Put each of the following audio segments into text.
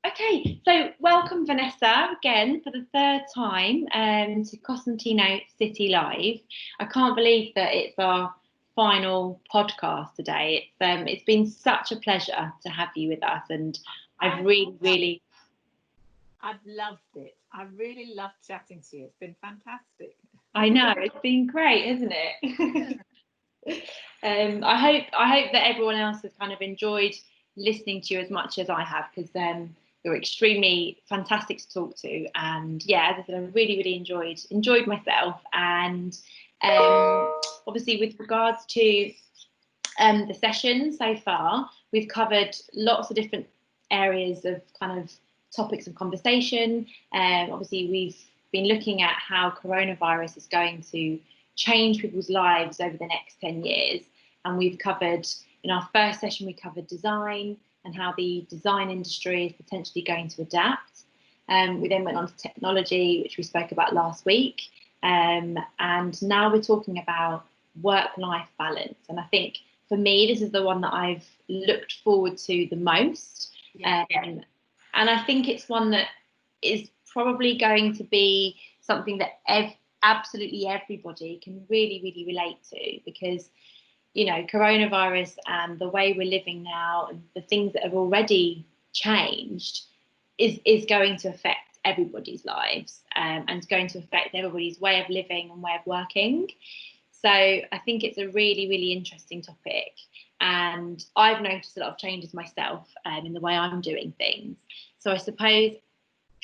Okay, so welcome Vanessa again for the third time to Cosentino City Live. I can't believe that it's our final podcast today. It's been such a pleasure to have you with us, and I've really I've loved it. I really loved chatting to you. It's been fantastic. I know it's been great, isn't it? I hope that everyone else has kind of enjoyed listening to you as much as I have, because you're extremely fantastic to talk to, and yeah, as I said, I really enjoyed myself, and obviously with regards to the session so far, we've covered lots of different areas of kind of topics of conversation. Obviously, we've been looking at how coronavirus is going to change people's lives over the next 10 years. And we've covered, in our first session, we covered design and how the design industry is potentially going to adapt. We then went on to technology, which we spoke about last week. And now we're talking about work-life balance. And I think for me, this is the one that I've looked forward to the most. Yeah. And I think it's one that is probably going to be something that absolutely everybody can really relate to, because, you know, coronavirus and the way we're living now and the things that have already changed is going to affect everybody's lives, and it's going to affect everybody's way of living and way of working. So I think it's a really interesting topic, and I've noticed a lot of changes myself in the way I'm doing things. So I suppose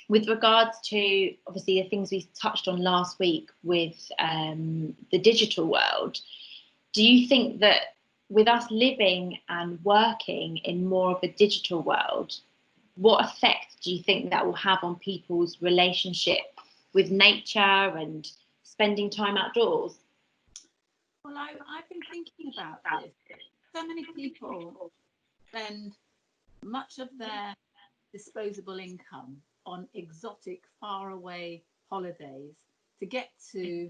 with regards to obviously the things we touched on last week with the digital world, do you think that with us living and working in more of a digital world, what effect do you think that will have on people's relationship with nature and spending time outdoors? Well, I've been thinking about this. So many people spend much of their disposable income on exotic, faraway holidays to get to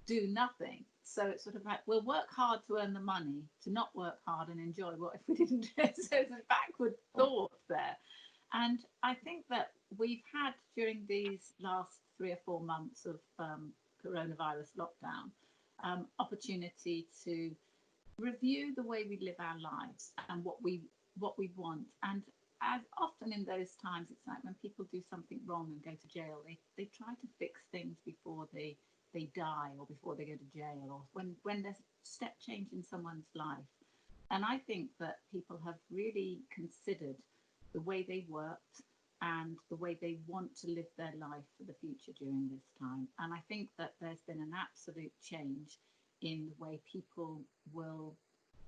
do nothing. So it's sort of like, we'll work hard to earn the money, to not work hard and enjoy. What if we didn't do it? So it's a backward thought there. And I think that we've had, during these last 3 or 4 months of coronavirus lockdown, opportunity to review the way we live our lives and what we want. And as often in those times, it's like when people do something wrong and go to jail, they try to fix things before they die or before they go to jail, or when there's a step change in someone's life. And I think that people have really considered the way they worked and the way they want to live their life for the future during this time. And I think that there's been an absolute change in the way people will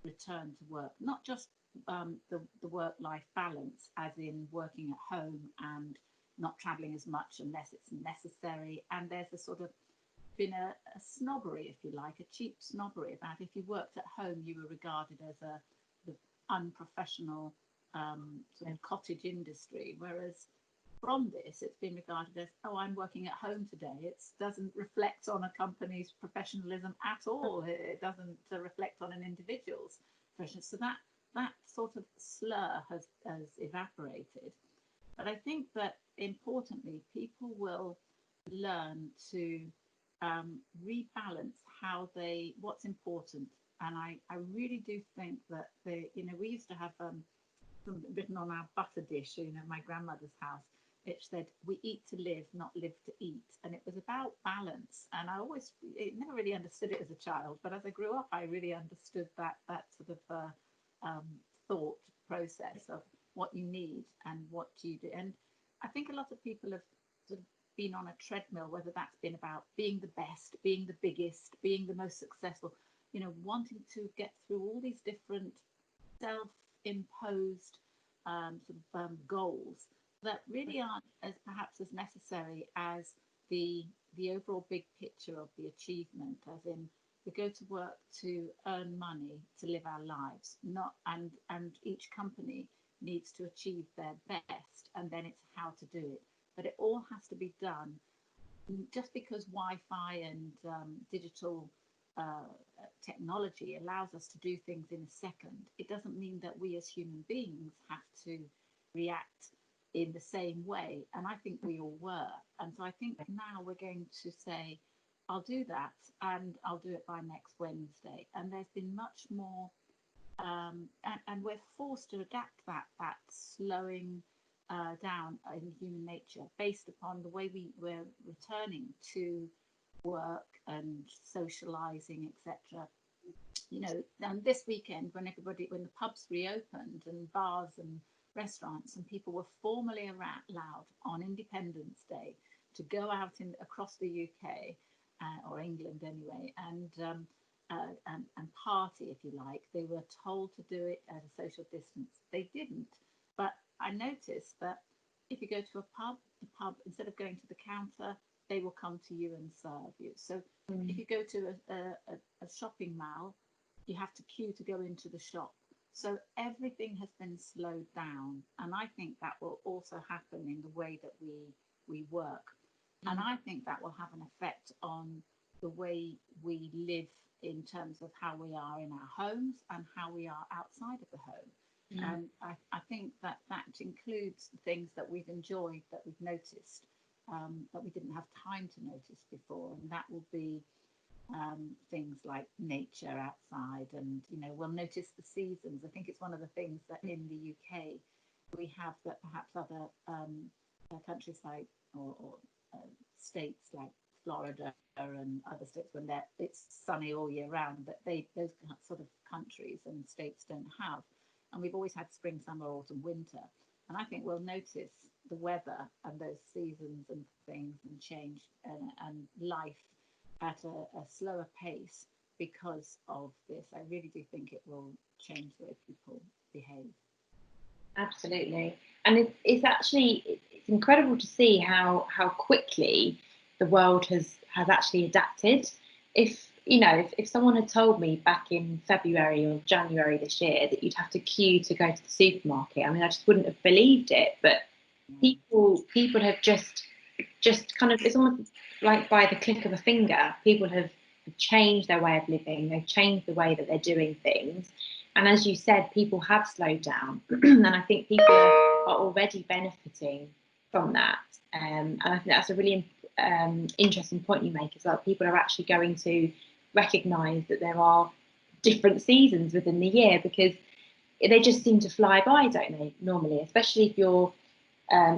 return to work, not just the work-life balance, as in working at home and not traveling as much unless it's necessary. And there's a sort of been a snobbery, if you like, a cheap snobbery about if you worked at home, you were regarded as the unprofessional sort of cottage industry, whereas from this, it's been regarded as, oh, I'm working at home today. It doesn't reflect on a company's professionalism at all. It doesn't reflect on an individual's profession. So that sort of slur has evaporated. But I think that importantly, people will learn to rebalance what's important. And I really do think that we used to have written on our butter dish, my grandmother's house, which said, we eat to live, not live to eat. And it was about balance. And I never really understood it as a child, but as I grew up, I really understood that sort of thought process of what you need and what you do. And I think a lot of people have sort of been on a treadmill, whether that's been about being the best, being the biggest, being the most successful, wanting to get through all these different self-imposed goals that really aren't perhaps as necessary as the overall big picture of the achievement, as in we go to work to earn money to live our lives, not and each company needs to achieve their best, and then it's how to do it. But it all has to be done. Just because Wi-Fi and digital technology allows us to do things in a second, it doesn't mean that we as human beings have to react in the same way, and I think we all were. And so I think now we're going to say, I'll do that, and I'll do it by next Wednesday. And there's been much more, and we're forced to adapt that slowing down in human nature based upon the way we're returning to work and socializing, etc. You know, and this weekend when the pubs reopened and bars and restaurants, and people were formally allowed on Independence Day to go out across the UK, or England anyway, and party, if you like. They were told to do it at a social distance. They didn't. But I noticed that if you go to a pub, the pub, instead of going to the counter, they will come to you and serve you. So if you go to a shopping mall, you have to queue to go into the shop. So everything has been slowed down. And I think that will also happen in the way that we work. And I think that will have an effect on the way we live in terms of how we are in our homes and how we are outside of the home. And I think that includes the things that we've enjoyed, that we've noticed, that we didn't have time to notice before. And that will be things like nature outside. And, you know, we'll notice the seasons. I think it's one of the things that in the UK we have that perhaps other countries like, or states like Florida and other states, when it's sunny all year round, that those sort of countries and states don't have. And we've always had spring, summer, autumn, winter. And I think we'll notice the weather and those seasons and things and change and life at a slower pace because of this. I really do think it will change the way people behave. Absolutely. And it's actually it's incredible to see how quickly the world has actually adapted. If you know, if someone had told me back in February or January this year that you'd have to queue to go to the supermarket, I mean, I just wouldn't have believed it. But people have just kind of, it's almost like by the click of a finger, people have changed their way of living. They've changed the way that they're doing things. And as you said, people have slowed down, and I think people are already benefiting from that. And I think that's a really interesting point you make as well. People are actually going to recognise that there are different seasons within the year, because they just seem to fly by, don't they? Normally, especially if you're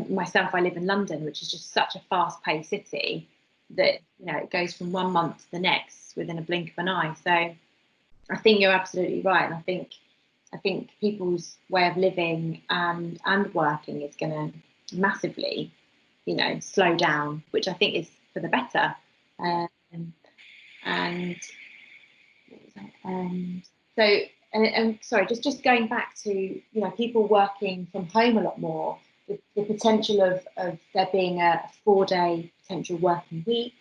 myself, I live in London, which is just such a fast-paced city that, you know, it goes from one month to the next within a blink of an eye. So I think you're absolutely right. And I think people's way of living and working is going to massively, you know, slow down, which I think is for the better. And so, and sorry, just going back to, you know, people working from home a lot more, the potential of there being a 4-day potential working week.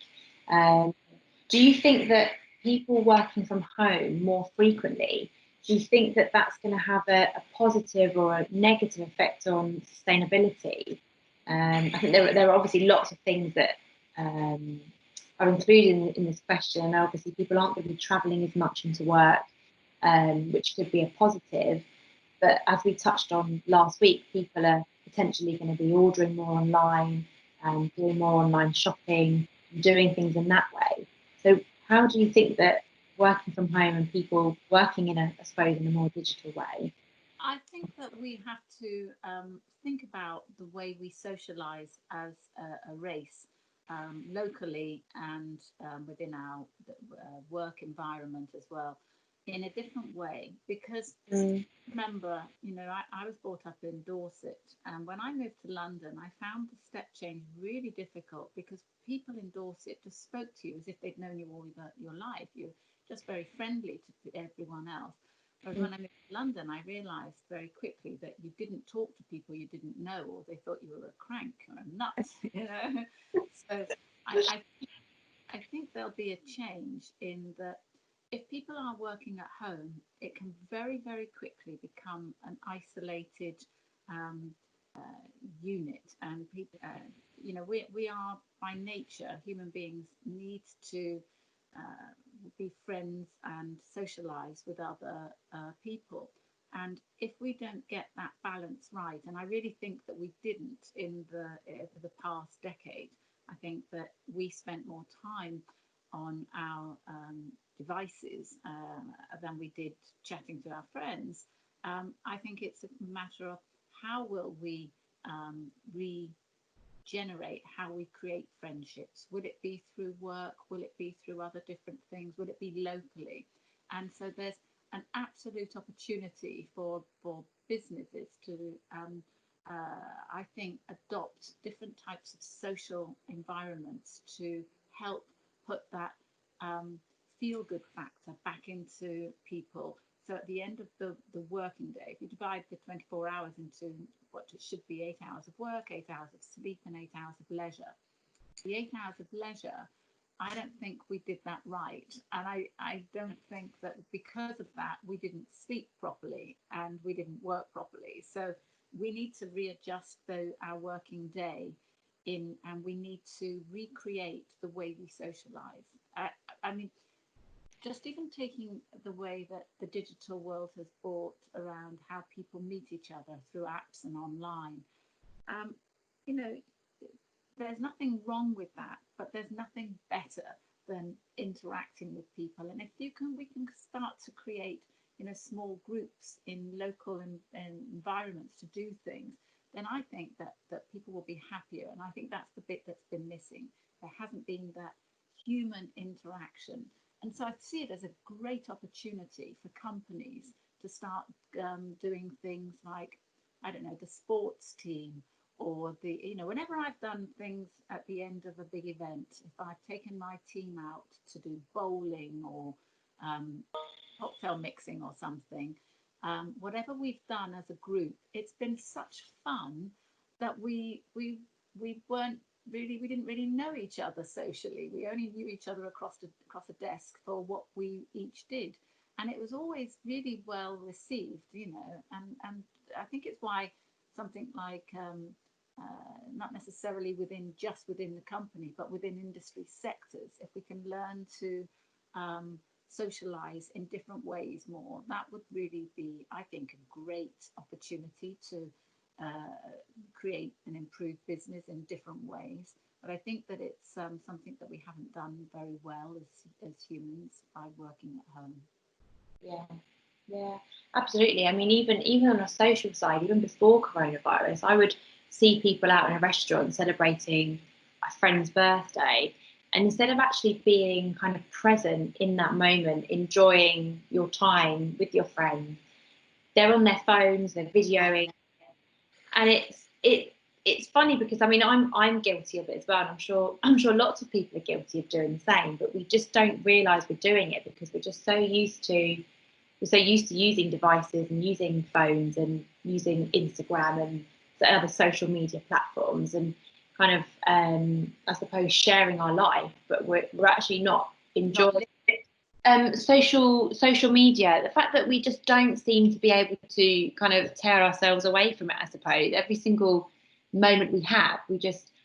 Do you think that people working from home more frequently, do you think that that's going to have a positive or a negative effect on sustainability? I think there are obviously lots of things that are included in this question. And obviously, people aren't going to be travelling as much into work, which could be a positive. But as we touched on last week, people are potentially going to be ordering more online and doing more online shopping, doing things in that way. So how do you think that working from home and people working in I suppose, in a more digital way? I think that we have to think about the way we socialise as a race, locally and within our work environment as well, in a different way. Because remember, you know, I was brought up in Dorset, and when I moved to London, I found the step change really difficult, because people in Dorset just spoke to you as if they'd known you all your life. You're just very friendly to everyone else. Whereas when I moved to London, I realised very quickly that you didn't talk to people you didn't know, or they thought you were a crank or a nut, you know. So I think there'll be a change in that. If people are working at home, it can very, very quickly become an isolated um, unit. And people, you know, we are by nature, human beings need to be friends and socialize with other people. And if we don't get that balance right, and I really think that we didn't in the past decade, I think that we spent more time on our devices than we did chatting to our friends. I think it's a matter of how will we regenerate, how we create friendships. Will it be through work? Will it be through other different things? Will it be locally? And so there's an absolute opportunity for businesses to I think, adopt different types of social environments to help put that feel good factor back into people. So at the end of the working day, if you divide the 24 hours into what it should be 8 hours of work, 8 hours of sleep, and 8 hours of leisure, the 8 hours of leisure, I don't think we did that right. And I don't think that because of that, we didn't sleep properly and we didn't work properly. So we need to readjust our working day and we need to recreate the way we socialize. I mean, just even taking the way that the digital world has brought around how people meet each other through apps and online, um, you know, there's nothing wrong with that, but there's nothing better than interacting with people. And if you can, we can start to create, small groups in local environments to do things. Then I think that people will be happier. And I think that's the bit that's been missing. There hasn't been that human interaction. And so I see it as a great opportunity for companies to start doing things like, I don't know, the sports team, or whenever I've done things at the end of a big event, if I've taken my team out to do bowling or um, cocktail mixing or something, whatever we've done as a group, it's been such fun that we weren't really, we didn't really know each other socially. We only knew each other across a desk for what we each did, and it was always really well received, and I think it's why something like not necessarily within the company, but within industry sectors, if we can learn to socialize in different ways more, that would really be, I think, a great opportunity to create and improve business in different ways. But I think that it's something that we haven't done very well as humans by working at home. Yeah, yeah, absolutely. I mean, even on a social side, even before coronavirus, I would see people out in a restaurant celebrating a friend's birthday, and instead of actually being kind of present in that moment, enjoying your time with your friends, they're on their phones, they're videoing, and it's funny because I mean I'm guilty of it as well, and I'm sure lots of people are guilty of doing the same, but we just don't realise we're doing it because we're so used to using devices and using phones and using Instagram and other social media platforms and kind of I suppose sharing our life, but we're actually not enjoying social media. The fact that we just don't seem to be able to kind of tear ourselves away from it, I suppose. Every single moment we have, I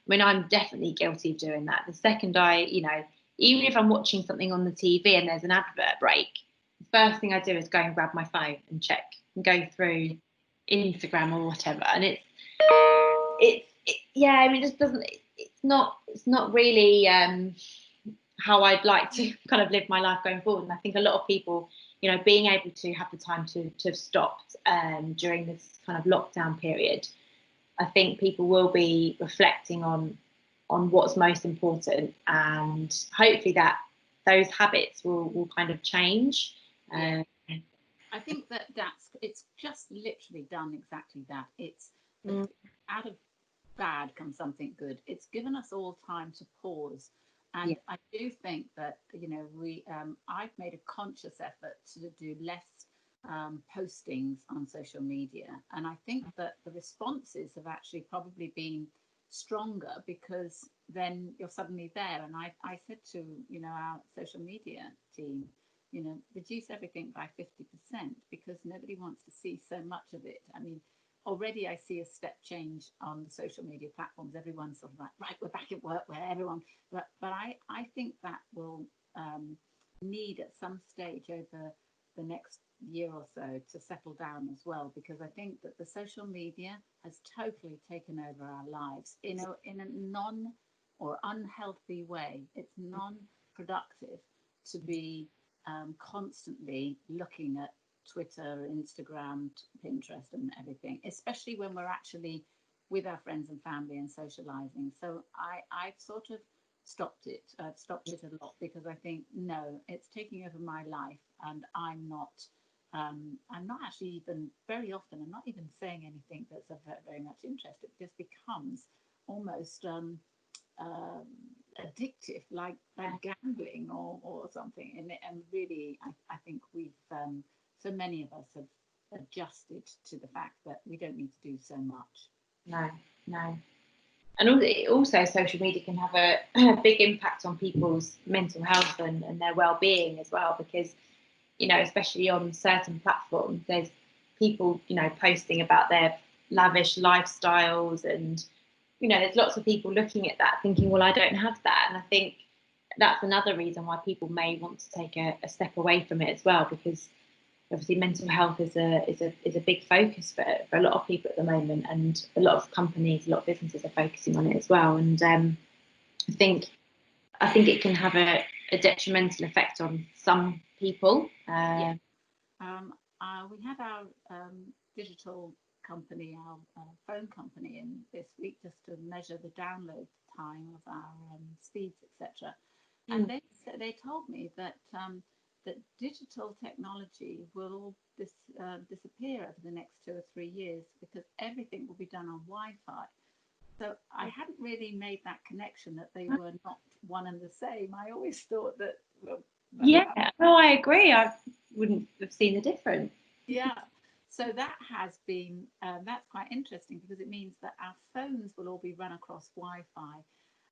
mean, I'm definitely guilty of doing that. The second even if I'm watching something on the TV and there's an advert break, the first thing I do is go and grab my phone and check and go through Instagram or whatever. And yeah, I mean, it just doesn't, it's not really how I'd like to kind of live my life going forward. And I think a lot of people, being able to have the time to have stopped during this kind of lockdown period, I think people will be reflecting on what's most important, and hopefully that those habits will kind of change. Yeah. I think it's just literally done exactly that. It's out of bad comes something good. It's given us all time to pause, and Yeah. I do think that I've made a conscious effort to do less postings on social media, and I think that the responses have actually probably been stronger because then you're suddenly there. And I said to our social media team, reduce everything by 50% because nobody wants to see so much of it. I mean, already I see a step change on the social media platforms. Everyone's sort of like, right, we're back at work, where everyone, but I think that will need at some stage over the next year or so to settle down as well, because I think that the social media has totally taken over our lives in a non or unhealthy way. It's non-productive to be constantly looking at Twitter, Instagram, Pinterest, and everything, especially when we're actually with our friends and family and socializing. So I've sort of stopped it. I've stopped it a lot because I think no, it's taking over my life, and I'm not actually even very often. I'm not even saying anything that's of very much interest. It just becomes almost um, addictive, like gambling or something. And really, I think we've so many of us have adjusted to the fact that we don't need to do so much. No, no. And also social media can have a big impact on people's mental health and their well-being as well, because especially on certain platforms, there's people posting about their lavish lifestyles, and there's lots of people looking at that thinking, well, I don't have that. And I think that's another reason why people may want to take a step away from it as well, because obviously mental health is a big focus for a lot of people at the moment, and a lot of companies, a lot of businesses are focusing on it as well. And I think it can have a detrimental effect on some people. Yeah. We had our digital company, our phone company, in this week just to measure the download time of our speeds, etc. And they told me that that digital technology will all disappear over the next 2 or 3 years because everything will be done on Wi-Fi. So I hadn't really made that connection that they were not one and the same. I always thought that. Well, Yeah, no, I agree. I wouldn't have seen the difference. yeah. So that has been that's quite interesting because it means that our phones will all be run across Wi-Fi.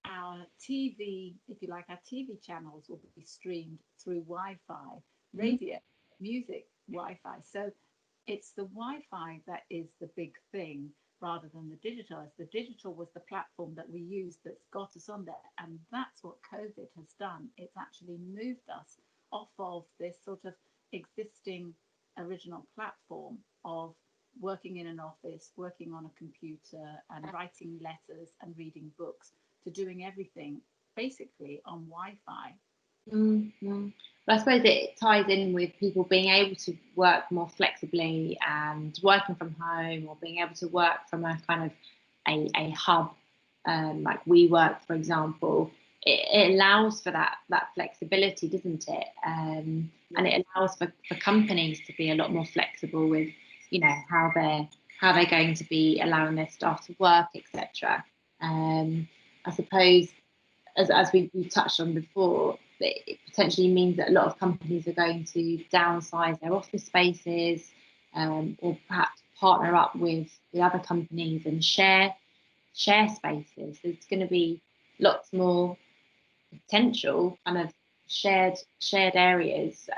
Our TV, if you like, our TV channels will be streamed through Wi-Fi, Mhm. radio, music, Wi-Fi. So it's the Wi-Fi that is the big thing rather than the digital. As the digital was the platform that we used that's got us on there, and that's what COVID has done. It's actually moved us off of this sort of existing original platform of working in an office, working on a computer, and writing letters and reading books to doing everything basically on Wi-Fi. Mm-hmm. But I suppose it ties in with people being able to work more flexibly and working from home, or being able to work from a kind of a hub, like we work, for example. It allows for that flexibility, doesn't it? And it allows for companies to be a lot more flexible with, how they're going to be allowing their staff to work, etc. I suppose, as we touched on before, it potentially means that a lot of companies are going to downsize their office spaces, or perhaps partner up with other companies and share spaces. There's going to be lots more potential kind of shared areas,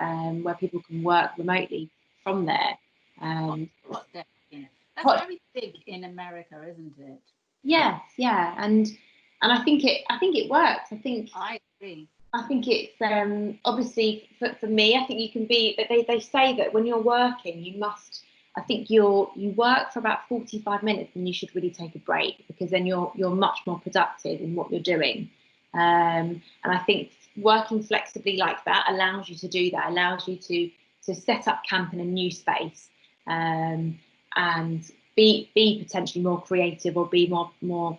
where people can work remotely from there. Hot, Um, hot desking. That's hot, very big in America, isn't it? yes, yeah, and I think it works. I agree. I think it's obviously for me. I think you can be. They say that when you're working, you must. I think you work for about 45 minutes, and you should really take a break, because then you're much more productive in what you're doing. And I think working flexibly like that allows you to do that. Allows you to set up camp in a new space, and be potentially more creative, or be more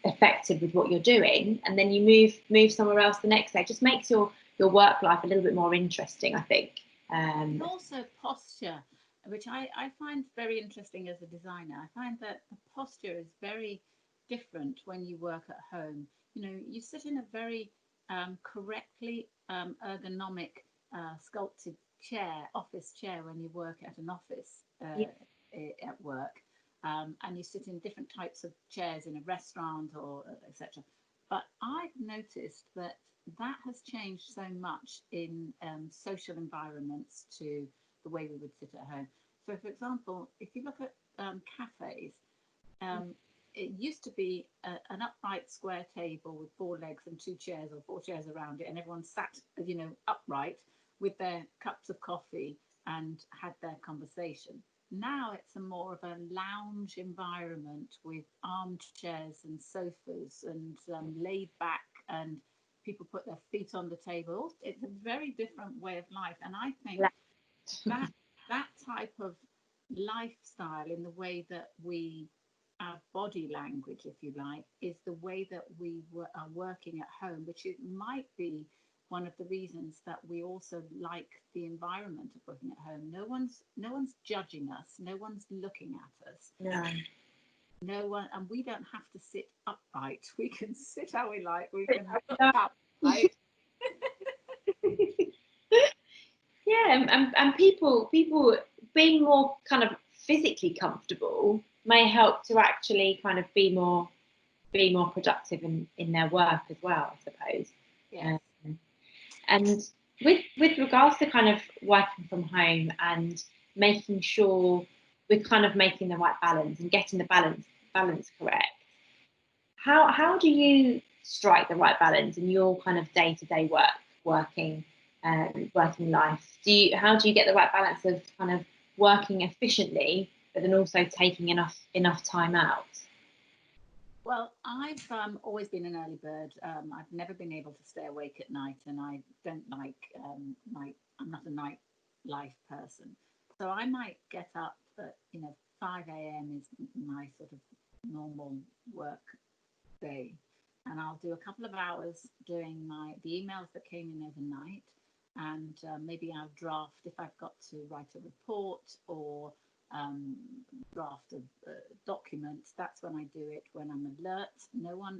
effective with what you're doing, and then you move somewhere else the next day. It just makes your work life a little bit more interesting, I think. And um also posture, which I find very interesting as a designer. I find that the posture is very different when you work at home. You sit in a very correctly ergonomic sculpted chair, office chair, when you work at an office yeah, at work, and you sit in different types of chairs in a restaurant or etc. But I've noticed that that has changed so much in social environments to the way we would sit at home. So, for example, if you look at cafes, um, it used to be an upright square table with four legs and two chairs or four chairs around it, and everyone sat, upright with their cups of coffee and had their conversation. Now it's a more of a lounge environment with armchairs and sofas and laid back, and people put their feet on the table. It's a very different way of life, and I think that that type of lifestyle, in the way that we, our body language, if you like, is the way that we are working at home, which it might be one of the reasons that we also like the environment of working at home. No one's judging us, no one's looking at us. No. No one, and we don't have to sit upright. We can sit how we like. We can look upright. Yeah, and people being more kind of physically comfortable may help to actually kind of be more productive in their work as well, I suppose. Yes. And with regards to kind of working from home and making sure we're kind of making the right balance and getting the balance correct, how do you strike the right balance in your kind of day-to-day working life? How do you get the right balance of kind of working efficiently but then also taking enough time out? Well, I've always been an early bird. I've never been able to stay awake at night, and I don't like night. I'm not a night life person, so I might get up at 5 a.m. is my sort of normal work day, and I'll do a couple of hours doing the emails that came in overnight, and maybe I'll draft if I've got to write a report or draft of documents. That's when I do it, when I'm alert.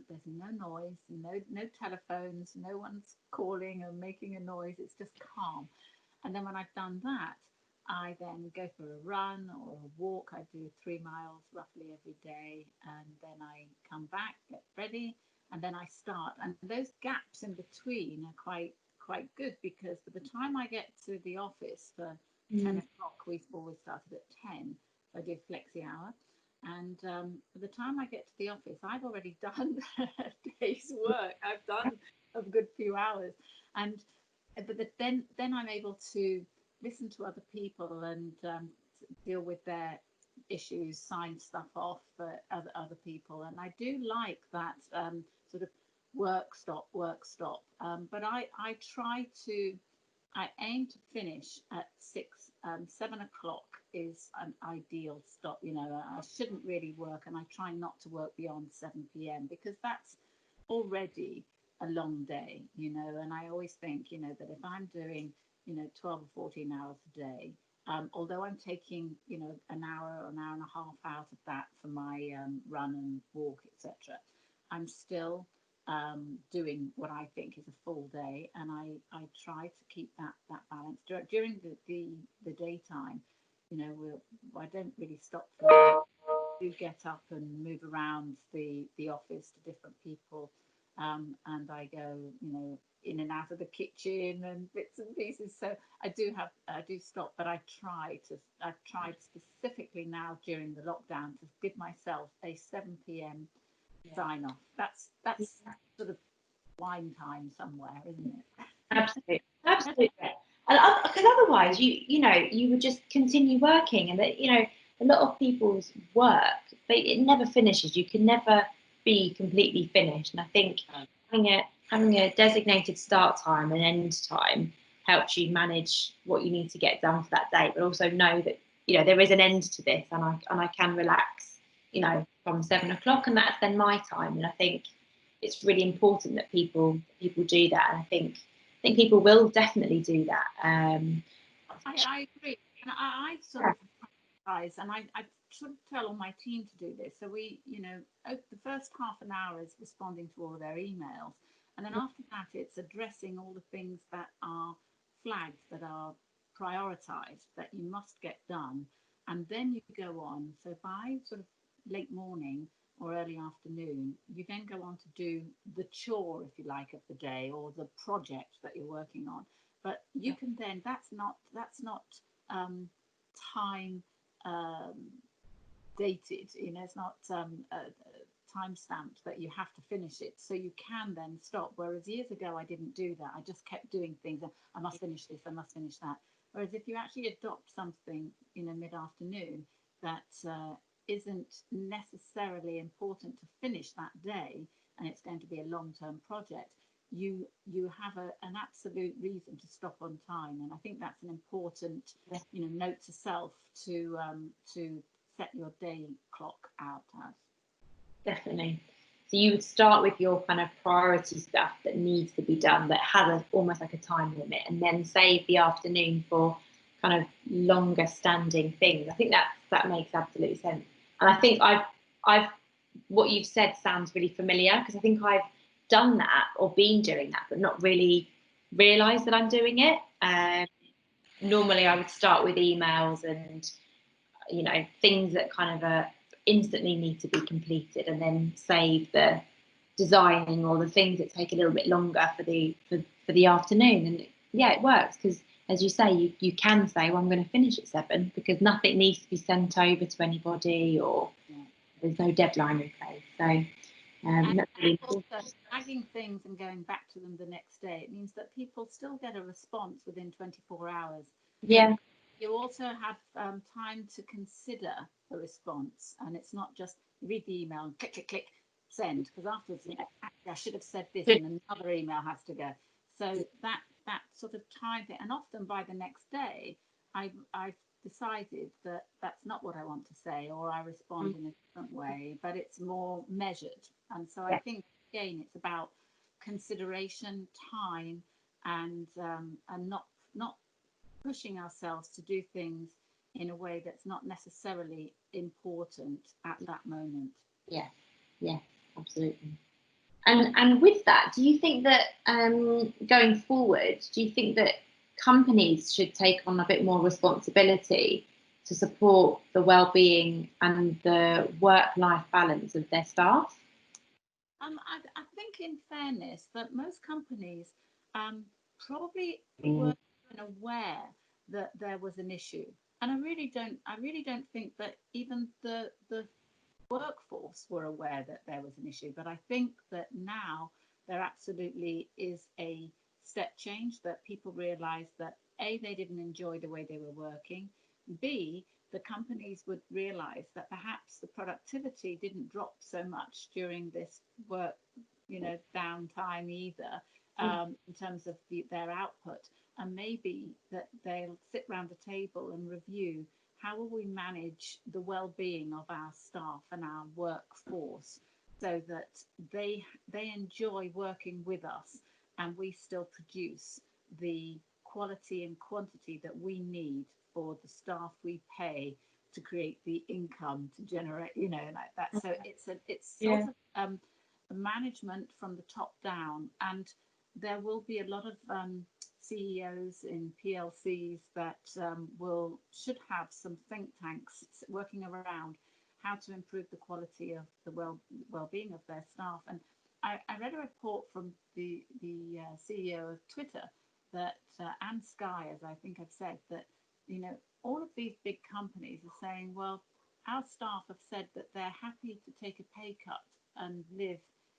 There's no noise, no telephones, no one's calling or making a noise. It's just calm. And then when I've done that, I then go for a run or a walk. I do 3 miles roughly every day, and then I come back, get ready, and then I start. And those gaps in between are quite good, because by the time I get to the office for 10 o'clock, we've always started at 10. I do flexi hour. And by the time I get to the office, I've already done a day's work. I've done a good few hours. And then I'm able to listen to other people and deal with their issues, sign stuff off for other people. And I do like that sort of work stop. But I aim to finish at 7 o'clock is an ideal stop. I shouldn't really work, and I try not to work beyond 7 p.m. because that's already a long day, and I always think, that if I'm doing, 12 or 14 hours a day, although I'm taking, an hour or an hour and a half out of that for my run and walk, etc., I'm still doing what I think is a full day, and I try to keep that balance during the daytime. I don't really stop for do get up and move around the office to different people, and I go, in and out of the kitchen and bits and pieces. So I do stop, but I've tried specifically now during the lockdown to give myself a 7 p.m. sign off. That's sort of wine time somewhere, isn't it? Absolutely. Because otherwise, you would just continue working, and that a lot of people's work, it never finishes. You can never be completely finished. And I think having a designated start time and end time helps you manage what you need to get done for that day, but also know that there is an end to this, and I can relax, from 7 o'clock, and that's then my time. And I think it's really important that people do that, and I think people will definitely do that. I agree, and I sort of prioritize, and I sort of tell all my team to do this. So we, the first half an hour is responding to all of their emails, and then after that, it's addressing all the things that are flagged, that are prioritized, that you must get done, and then you go on. So by sort of late morning or early afternoon, you then go on to do the chore, if you like, of the day, or the project that you're working on. But you can then, that's not time dated, it's not time stamped that you have to finish it, so you can then stop. Whereas years ago I didn't do that. I just kept doing things. I must finish this, I must finish that. Whereas if you actually adopt something in a mid-afternoon that isn't necessarily important to finish that day, and it's going to be a long-term project, you have an absolute reason to stop on time. And I think that's an important note to self to set your day clock out as. Definitely. So you would start with your kind of priority stuff that needs to be done, that has almost like a time limit, and then save the afternoon for kind of longer standing things. I think that makes absolute sense. And I think I've what you've said sounds really familiar, because I think I've done that or been doing that, but not really realised that I'm doing it. Normally I would start with emails and things that kind of instantly need to be completed, and then save the designing or the things that take a little bit longer for the afternoon. And yeah, it works, because as you say, you can say, well, I'm going to finish at 7, because nothing needs to be sent over to anybody, or there's no deadline in place. So that's really important. Also, tagging things and going back to them the next day, it means that people still get a response within 24 hours. Yeah. You also have time to consider a response, and it's not just you read the email and click, click, click, send, because afterwards actually I should have said this, and another email has to go. So that sort of time thing, and often by the next day, I've decided that that's not what I want to say, or I respond in a different way, but it's more measured. And so I think again it's about consideration, time, and not pushing ourselves to do things in a way that's not necessarily important at that moment. Yeah, absolutely. And with that, do you think that going forward, do you think that companies should take on a bit more responsibility to support the well-being and the work-life balance of their staff? I think, in fairness, that most companies probably weren't even aware that there was an issue, and I really don't think that even the workforce were aware that there was an issue. But I think that now there absolutely is a step change, that people realise that A, they didn't enjoy the way they were working, B, the companies would realise that perhaps the productivity didn't drop so much during this work, downtime either, in terms of their output, and maybe that they'll sit round the table and review how will we manage the well-being of our staff and our workforce, so that they enjoy working with us, and we still produce the quality and quantity that we need for the staff we pay to create the income to generate, like that. So it's sort of a management from the top down, and there will be a lot of CEOs in PLCs that should have some think tanks working around how to improve the quality of the well-being of their staff. And I read a report from the CEO of Twitter that and Sky, as I think I've said, that all of these big companies are saying, well, our staff have said that they're happy to take a pay cut and live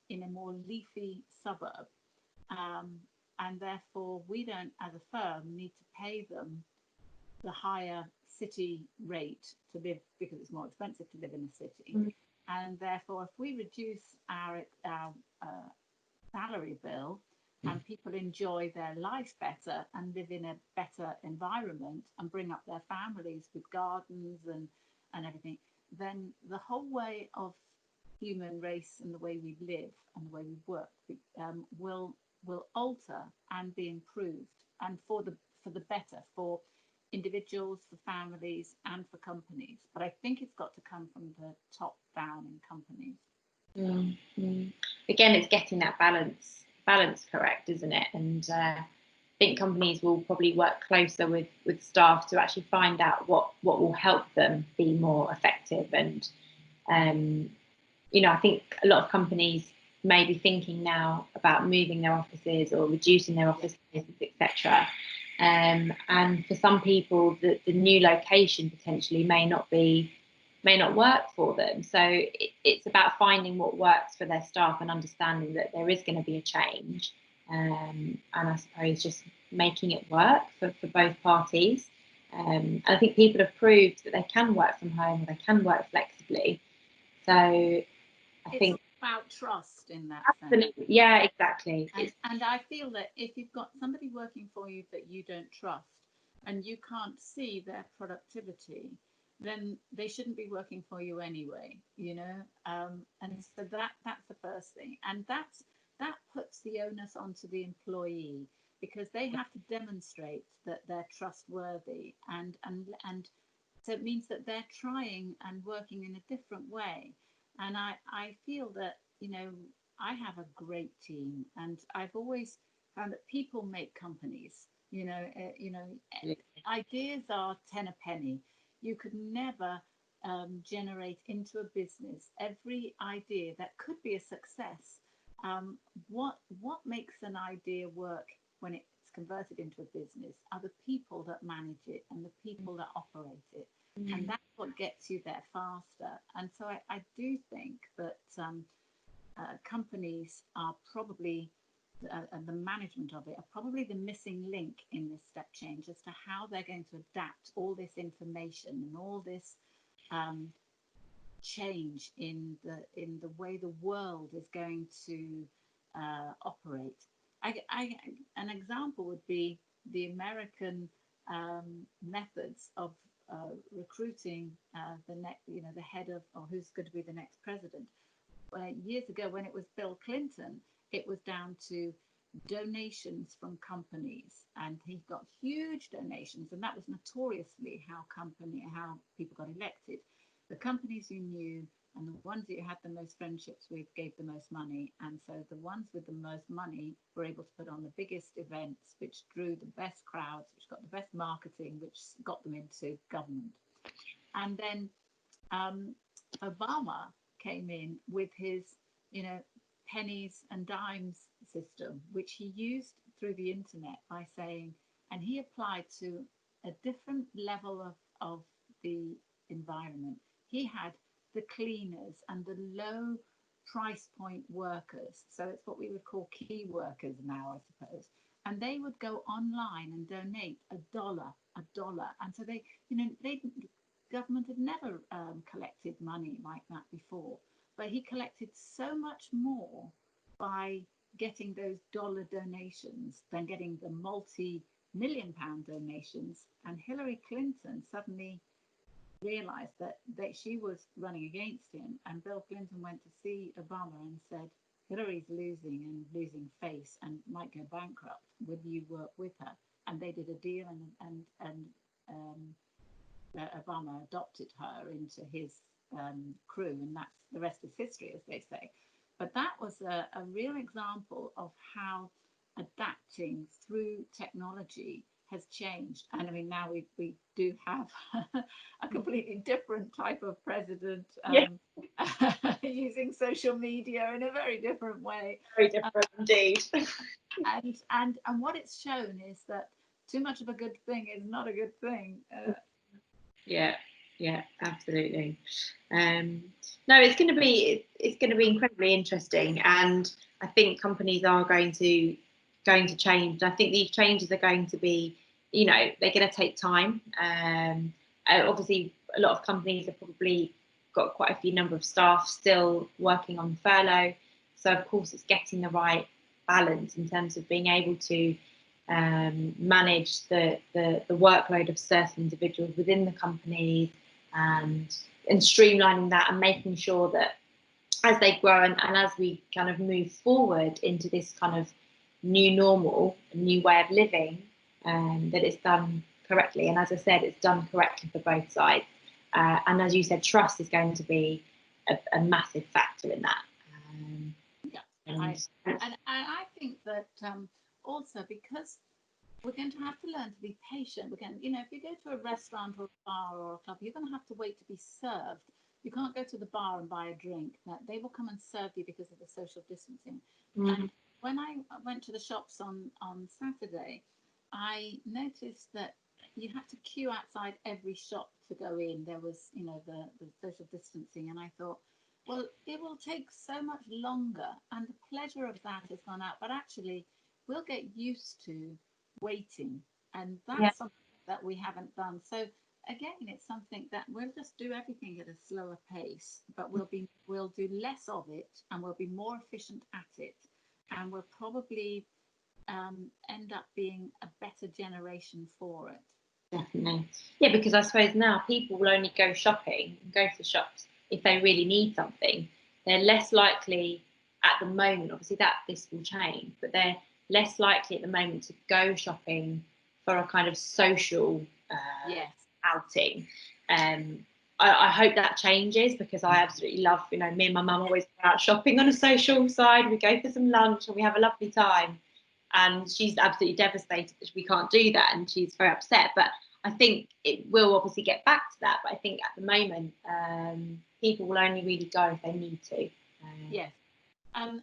in a more leafy suburb. And therefore, we don't, as a firm, need to pay them the higher city rate to live, because it's more expensive to live in a city. And therefore, if we reduce our salary bill, and people enjoy their life better and live in a better environment and bring up their families with gardens and everything, then the whole way of human race and the way we live and the way we work will alter and be improved, and for the better, for individuals, for families, and for companies. But I think it's got to come from the top down in companies. Again, it's getting that balance correct, isn't it? And I think companies will probably work closer with staff to actually find out what will help them be more effective. And I think a lot of companies may be thinking now about moving their offices or reducing their office spaces, etc. And for some people, the new location potentially may not be may not work for them. So it's about finding what works for their staff and understanding that there is going to be a change, and I suppose just making it work for both parties. And I think people have proved that they can work from home, or they can work flexibly. So I think about trust in that absolutely, sense. yeah, exactly. And I feel that if you've got somebody working for you that you don't trust and you can't see their productivity, then they shouldn't be working for you anyway, you know. And so that's the first thing, and that puts the onus onto the employee, because they have to demonstrate that they're trustworthy, and so it means that they're trying and working in a different way. And I feel that, you know, I have a great team, and I've always found that people make companies. Ideas are 10 a penny. You could never generate into a business every idea that could be a success. What makes an idea work when it's converted into a business are the people that manage it and the people that operate it. And that's what gets you there faster. And so I do think that companies are probably, and the management of it are probably the missing link in this step change as to how they're going to adapt all this information and all this change in the way the world is going to operate. An example would be the American methods of recruiting the head of, or who's going to be the next president. Years ago, when it was Bill Clinton, it was down to donations from companies, and he got huge donations, and that was notoriously how people got elected. The companies you knew and the ones that you had the most friendships with gave the most money, and so the ones with the most money were able to put on the biggest events, which drew the best crowds, which got the best marketing, which got them into government. And then Obama came in with his, pennies and dimes system, which he used through the internet by saying, and he applied to a different level of the environment. He had the cleaners and the low price point workers. So it's what we would call key workers now, I suppose. And they would go online and donate $1. And so government had never collected money like that before, but he collected so much more by getting those dollar donations than getting the multi-million-pound donations. And Hillary Clinton suddenly realized that she was running against him, and Bill Clinton went to see Obama and said, Hillary's losing face and might go bankrupt. Would you work with her? And they did a deal, and Obama adopted her into his crew, and that's the rest is history, as they say. But that was a real example of how adapting through technology has changed. And I mean, now we do have a completely different type of president using social media in a very different way. Very different indeed. And what it's shown is that too much of a good thing is not a good thing. Yeah, absolutely. No, it's going to be incredibly interesting, and I think companies are going to change. I think these changes are going to be, they're going to take time. Obviously, a lot of companies have probably got quite a few number of staff still working on furlough, so of course it's getting the right balance in terms of being able to manage the workload of certain individuals within the companies, and streamlining that and making sure that as they grow and as we kind of move forward into this kind of new normal, a new way of living, that it's done correctly. And as I said, it's done correctly for both sides. And as you said, trust is going to be a massive factor in that. And I think that also because we're going to have to learn to be patient. We're going, if you go to a restaurant or a bar or a club, you're going to have to wait to be served. You can't go to the bar and buy a drink. They will come and serve you because of the social distancing. And when I went to the shops on Saturday, I noticed that you had to queue outside every shop to go in, there was, the social distancing, and I thought, well, it will take so much longer, and the pleasure of that has gone out. But actually, we'll get used to waiting, and Yeah, that's something that we haven't done. So again, it's something that we'll just do everything at a slower pace, but we'll do less of it, and we'll be more efficient at it, and we'll probably end up being a better generation for it. definitely. Yeah, because I suppose now people will only go shopping and go to shops if they really need something. They're less likely at the moment, obviously that this will change, but they're less likely at the moment to go shopping for a kind of social Yes. outing. Um, I hope that changes because I absolutely love, me and my mum always go out shopping on a social side. We go for some lunch and we have a lovely time. And she's absolutely devastated that we can't do that, and she's very upset. But I think it will obviously get back to that. But I think at the moment, people will only really go if they need to. Yes. And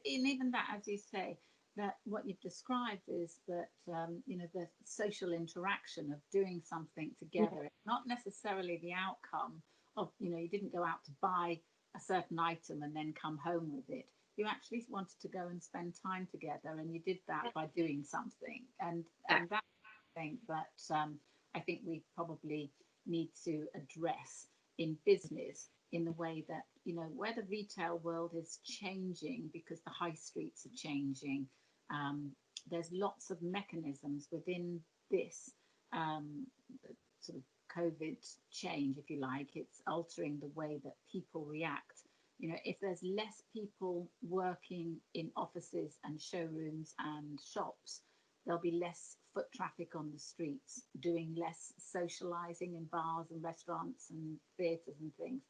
even that, as you say, that what you've described is that the social interaction of doing something Yeah, together. It's not necessarily the outcome of, you didn't go out to buy a certain item and then come home with it. You actually wanted to go and spend time together, and you did that by doing something. And that's something that I think we probably need to address in business, in the way that, where the retail world is changing because the high streets are changing. um, there's lots of mechanisms within this um, sort of COVID change, if you like. It's altering the way that people react. If there's less people working in offices and showrooms and shops, there'll be less foot traffic on the streets, doing less socializing in bars and restaurants and theatres and things.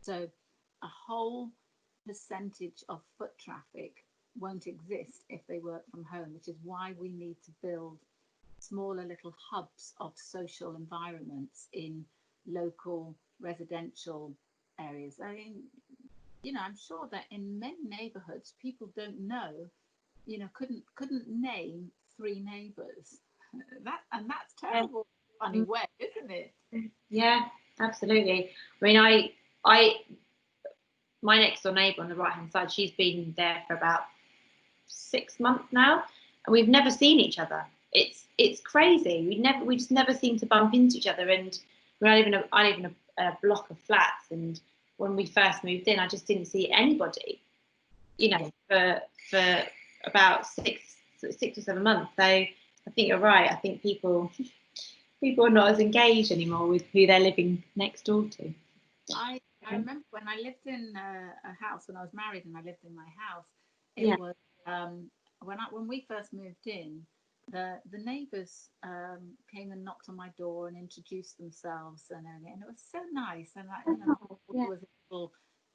So a whole percentage of foot traffic won't exist if they work from home, which is why we need to build smaller little hubs of social environments in local residential areas. I mean, I'm sure that in many neighborhoods, people don't know, couldn't name three neighbors. That's yeah, terrible, funny way, isn't it? yeah, absolutely. I mean, I, my next door neighbour on the right hand side, she's been there for about 6 months now, and we've never seen each other. It's crazy. We just never seem to bump into each other. And I live in a block of flats, and when we first moved in, I just didn't see anybody. For about six or 7 months. So I think you're right. I think people are not as engaged anymore with who they're living next door to. I remember when I lived in a house when I was married, and I lived in my house. It Yeah. was when we first moved in, the neighbours came and knocked on my door and introduced themselves, and it was so nice. And Oh, there yeah. was a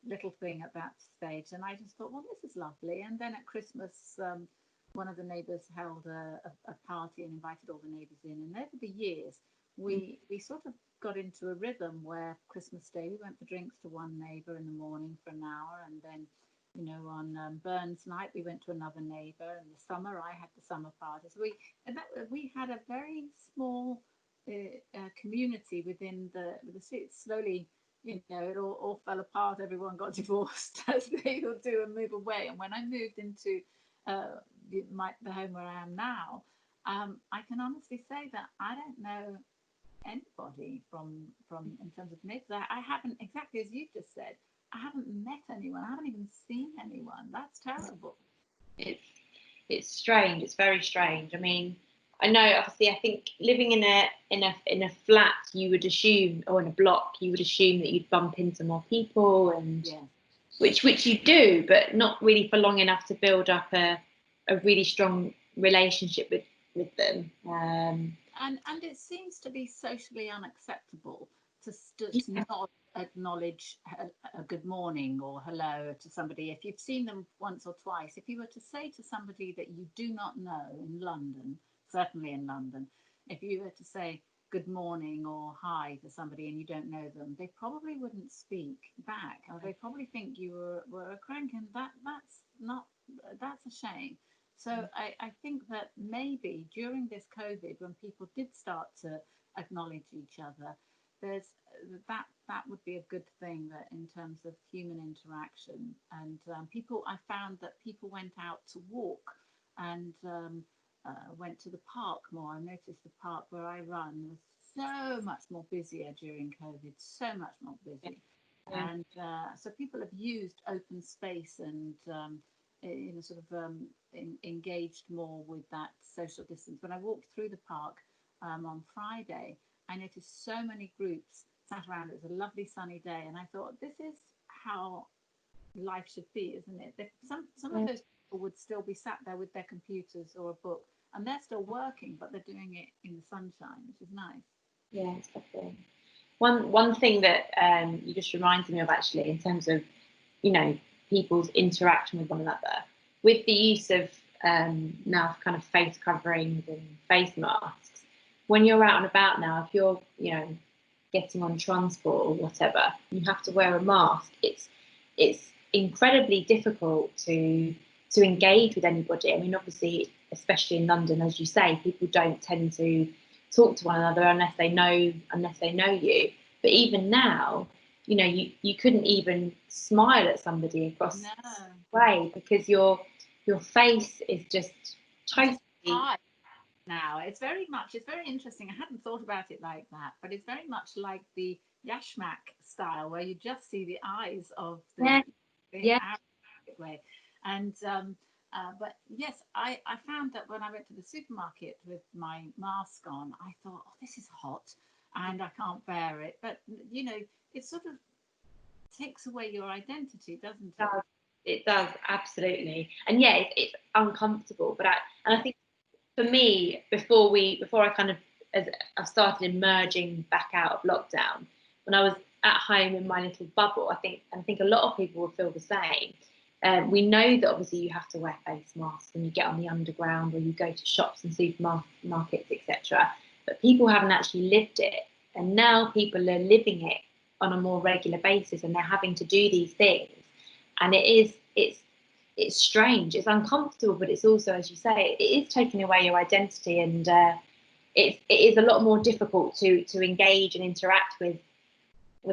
little thing at that stage, and I just thought, well, this is lovely. And then at Christmas, one of the neighbours held a party and invited all the neighbours in. And over the years, we sort of got into a rhythm where Christmas Day we went for drinks to one neighbour in the morning for an hour, and then on Burns night we went to another neighbour. In the summer, I had the summer parties. We had a very small community within the city. Slowly, it all fell apart. Everyone got divorced, as they will do, and move away. And when I moved into the home where I am now, I can honestly say that I don't know anybody from in terms of neighbours. I haven't, exactly as you just said, I haven't met anyone. I haven't even seen anyone. That's terrible. It's it's strange. It's very strange. I mean, I know obviously I think living in a flat, you would assume, or in a block, you would assume that you'd bump into more people, and Yes. which you do, but not really for long enough to build up a really strong relationship with them. And it seems to be socially unacceptable to Yeah, not acknowledge a good morning or hello to somebody if you've seen them once or twice. If you were to say to somebody that you do not know in London, certainly in London, if you were to say good morning or hi to somebody and you don't know them, they probably wouldn't speak back, or they probably think you were a crank, and that's a shame. So I think that maybe during this COVID, when people did start to acknowledge each other, there's that would be a good thing, that in terms of human interaction. And people, I found that people went out to walk and went to the park more. I noticed the park where I run was so much more busier during COVID, so much more busy. Yeah. And so people have used open space and sort of engaged more with that social distance. When I walked through the park on Friday, I noticed so many groups sat around. It was a lovely sunny day, and I thought, this is how life should be, isn't it? Some of Yeah. those people would still be sat there with their computers or a book, and they're still working, but they're doing it in the sunshine, which is nice. Yeah, exactly. One thing that you just reminded me of, actually, in terms of, you know, people's interaction with one another, with the use of now kind of face coverings and face masks. When you're out and about now, if you're, you know, getting on transport or whatever, you have to wear a mask. It's incredibly difficult to engage with anybody. I mean, obviously, especially in London, as you say, people don't tend to talk to one another unless they know you. But even now, you know, you couldn't even smile at somebody across No, the way, because your face is just you just totally. hide now. It's very interesting. I hadn't thought about it like that, but it's very much like the yashmak style, where you just see the eyes of Yeah, the yeah, Arabic way. And but yes, I found that when I went to the supermarket with my mask on, I thought, oh, this is hot, and I can't bear it. But you know, it sort of takes away your identity, doesn't it? it does, absolutely. And yeah, it's uncomfortable. And I think for me, before I kind of, as I started emerging back out of lockdown, when I was at home in my little bubble, I think a lot of people will feel the same. We know that obviously you have to wear face masks when you get on the underground or you go to shops and supermarkets, etc. But people haven't actually lived it, and now people are living it on a more regular basis, and they're having to do these things, and it's strange, it's uncomfortable, but it's also, as you say, it is taking away your identity, and it is a lot more difficult to engage and interact with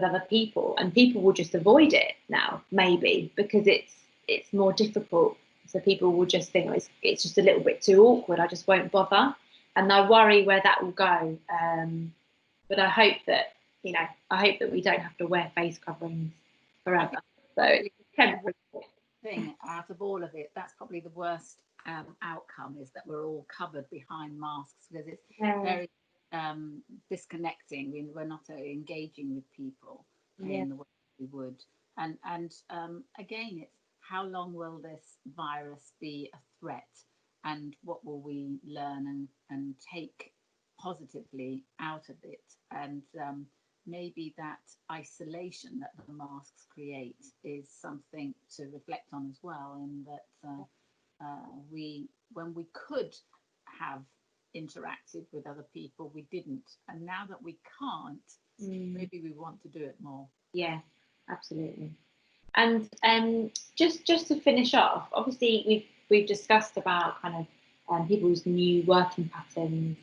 other people, and people will just avoid it now, maybe because it's more difficult. So people will just think, oh, it's just a little bit too awkward, I just won't bother, and I worry where that will go. But I hope that, I hope that we don't have to wear face coverings I forever. think So probably it's the temporary. thing out of all of it, that's probably the worst outcome, is that we're all covered behind masks, because it's Yeah, very disconnecting. We're not engaging with people yeah, in the way we would. And again, it's how long will this virus be a threat, and what will we learn and take positively out of it? And maybe that isolation that the masks create is something to reflect on as well, and that we, when we could have interacted with other people, we didn't, and now that we can't, mm, maybe we want to do it more. yeah, absolutely. And just to finish off, obviously we've discussed about kind of people's new working patterns,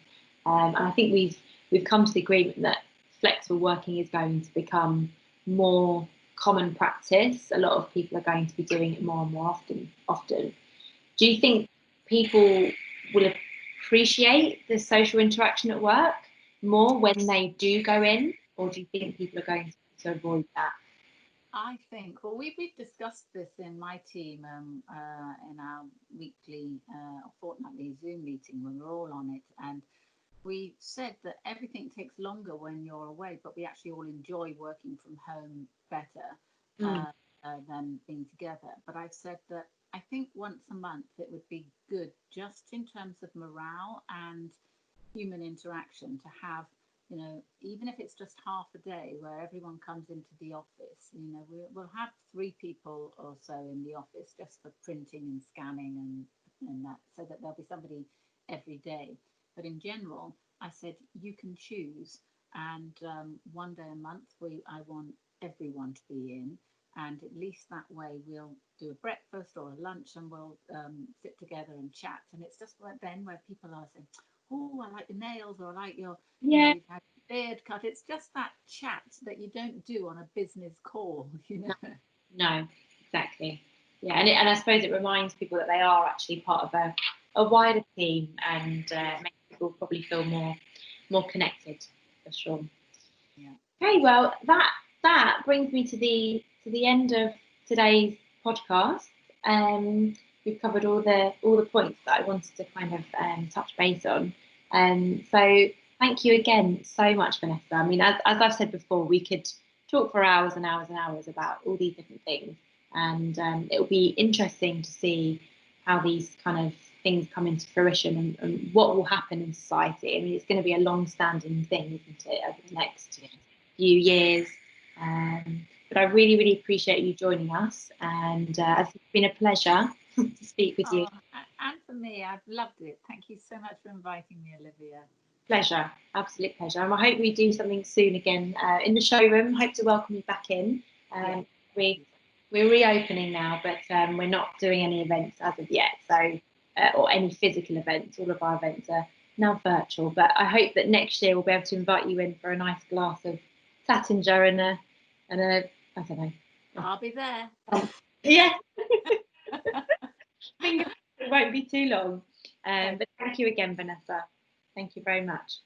and I think we've come to the agreement that flexible working is going to become more common practice. A lot of people are going to be doing it more and more often. Often, do you think people will appreciate the social interaction at work more when they do go in, or do you think people are going to avoid that? I think, well, we've discussed this in my team, in our weekly or fortnightly Zoom meeting when we're all on it. And we said that everything takes longer when you're away, but we actually all enjoy working from home better Mm, than being together. But I've said that I think once a month it would be good, just in terms of morale and human interaction, to have, even if it's just half a day where everyone comes into the office. We'll have 3 people or so in the office just for printing and scanning and that, so that there'll be somebody every day. But in general, I said you can choose, and one day a month I want everyone to be in, and at least that way we'll do a breakfast or a lunch, and we'll sit together and chat. And it's just right then where people are saying, oh, I like your nails, or I like your, yeah. you've had beard cut. It's just that chat that you don't do on a business call, you know. No, exactly. Yeah, and I suppose it reminds people that they are actually part of a wider team, and makes people probably feel more connected, for sure. Yeah. Okay, well that brings me to the end of today's podcast. We've covered all the points that I wanted to kind of touch base on. So thank you again so much, Vanessa. I mean, as I've said before, we could talk for hours and hours and hours about all these different things, and it will be interesting to see how these kind of things come into fruition, and what will happen in society. I mean, it's going to be a long-standing thing, isn't it, over the next few years. But I really, really appreciate you joining us, and it's been a pleasure to speak with you. And for me, I've loved it. Thank you so much for inviting me, Olivia. Pleasure, absolute pleasure. And I hope we do something soon again in the showroom. Hope to welcome you back in. We're reopening now, but we're not doing any events as of yet, so or any physical events. All of our events are now virtual. But I hope that next year we'll be able to invite you in for a nice glass of Tattinger and a I don't know. I'll be there. Yeah. Fingers it won't be too long. But thank you again, Vanessa. Thank you very much.